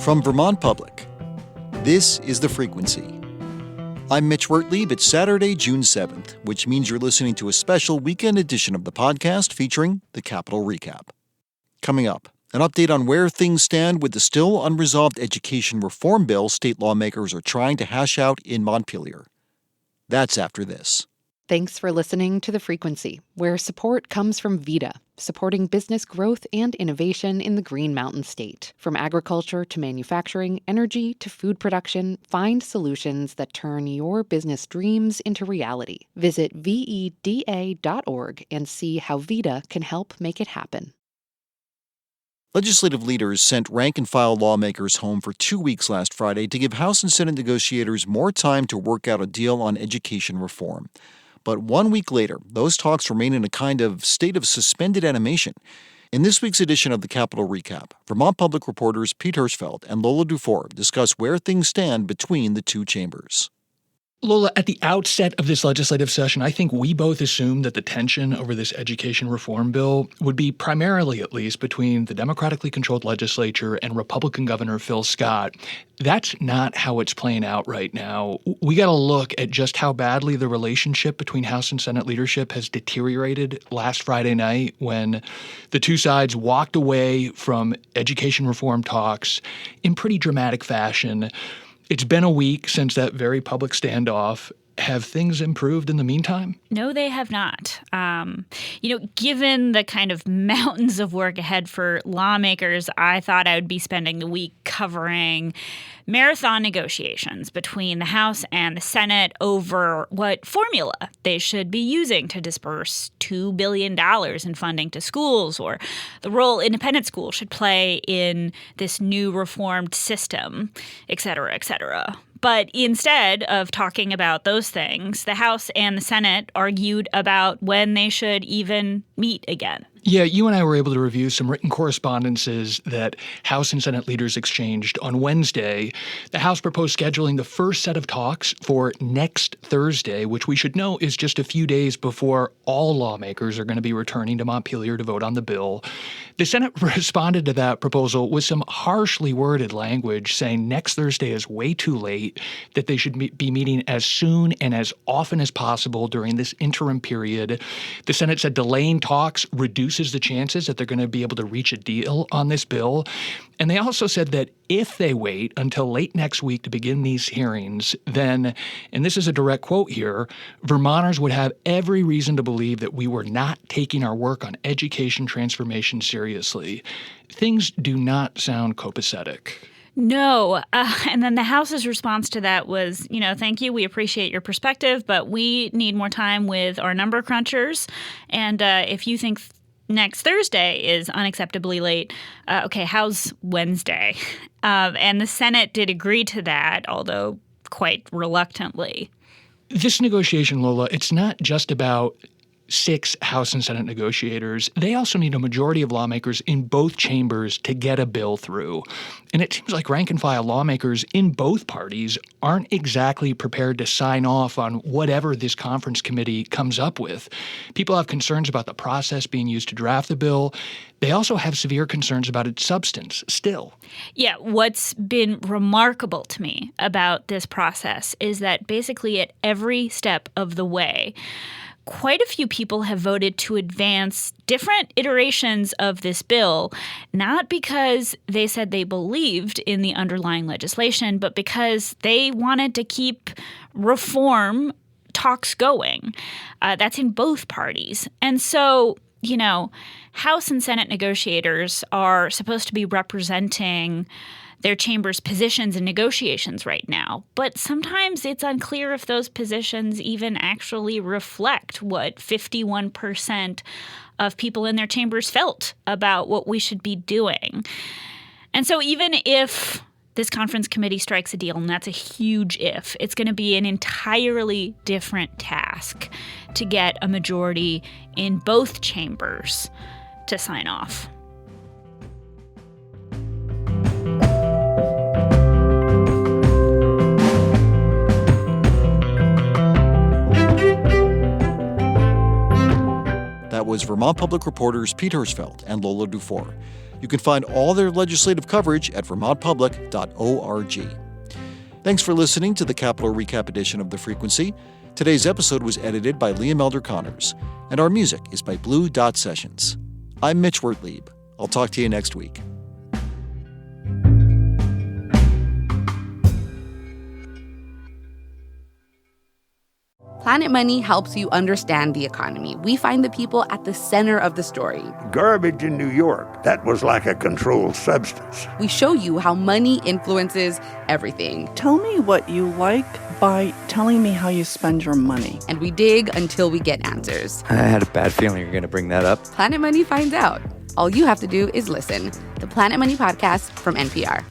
From Vermont Public, this is The Frequency. I'm Mitch Wertlieb. It's Saturday, June 7th, which means you're listening to a special weekend edition of the podcast featuring the Capitol Recap. Coming up, an update on where things stand with the still unresolved education reform bill state lawmakers are trying to hash out in Montpelier. That's after this. Thanks for listening to The Frequency, where support comes from VITA, supporting business growth and innovation in the Green Mountain State. From agriculture to manufacturing, energy to food production, find solutions that turn your business dreams into reality. Visit VEDA.org and see how VITA can help make it happen. Legislative leaders sent rank-and-file lawmakers home for 2 weeks last Friday to give House and Senate negotiators more time to work out a deal on education reform. But 1 week later, those talks remain in a kind of state of suspended animation. In this week's edition of the Capitol Recap, Vermont Public reporters Pete Hirschfeld and Lola Dufour discuss where things stand between the two chambers. Lola, at the outset of this legislative session, I think we both assumed that the tension over this education reform bill would be primarily, at least, between the democratically controlled legislature and Republican Governor Phil Scott. That's not how it's playing out right now. We got to look at just how badly the relationship between House and Senate leadership has deteriorated last Friday night when the two sides walked away from education reform talks in pretty dramatic fashion. It's been a week since that very public standoff. Have things improved in the meantime? No, they have not. Given the kind of mountains of work ahead for lawmakers, I thought I would be spending the week covering marathon negotiations between the House and the Senate over what formula they should be using to disperse $2 billion in funding to schools, or the role independent schools should play in this new reformed system, et cetera, et cetera. But instead of talking about those things, the House and the Senate argued about when they should even meet again. Yeah, you and I were able to review some written correspondences that House and Senate leaders exchanged on Wednesday. The House proposed scheduling the first set of talks for next Thursday, which we should know is just a few days before all lawmakers are going to be returning to Montpelier to vote on the bill. The Senate responded to that proposal with some harshly worded language saying next Thursday is way too late, that they should be meeting as soon and as often as possible during this interim period. The Senate said delaying talks reduces the chances that they're going to be able to reach a deal on this bill. And they also said that if they wait until late next week to begin these hearings, then, and this is a direct quote here, Vermonters would have every reason to believe that we were not taking our work on education transformation seriously. Things do not sound copacetic. No. And then the House's response to that was, thank you. We appreciate your perspective, but we need more time with our number crunchers. And if you think next Thursday is unacceptably late, okay, how's Wednesday? And the Senate did agree to that, although quite reluctantly. This negotiation, Lola, it's not just about 6 House and Senate negotiators. They also need a majority of lawmakers in both chambers to get a bill through. And it seems like rank-and-file lawmakers in both parties aren't exactly prepared to sign off on whatever this conference committee comes up with. People have concerns about the process being used to draft the bill. They also have severe concerns about its substance still. Yeah, what's been remarkable to me about this process is that basically at every step of the way, quite a few people have voted to advance different iterations of this bill, not because they said they believed in the underlying legislation, but because they wanted to keep reform talks going. That's in both parties. And so, House and Senate negotiators are supposed to be representing their chamber's positions in negotiations right now. But sometimes it's unclear if those positions even actually reflect what 51% of people in their chambers felt about what we should be doing. And so even if this conference committee strikes a deal, and that's a huge if, it's going to be an entirely different task to get a majority in both chambers to sign off. That was Vermont Public reporters Pete Hirschfeld and Lola Dufour. You can find all their legislative coverage at vermontpublic.org. Thanks for listening to the Capitol Recap edition of The Frequency. Today's episode was edited by Liam Elder Connors, and our music is by Blue Dot Sessions. I'm Mitch Wertlieb. I'll talk to you next week. Planet Money helps you understand the economy. We find the people at the center of the story. Garbage in New York, that was like a controlled substance. We show you how money influences everything. Tell me what you like by telling me how you spend your money. And we dig until we get answers. I had a bad feeling you were going to bring that up. Planet Money finds out. All you have to do is listen. The Planet Money Podcast from NPR.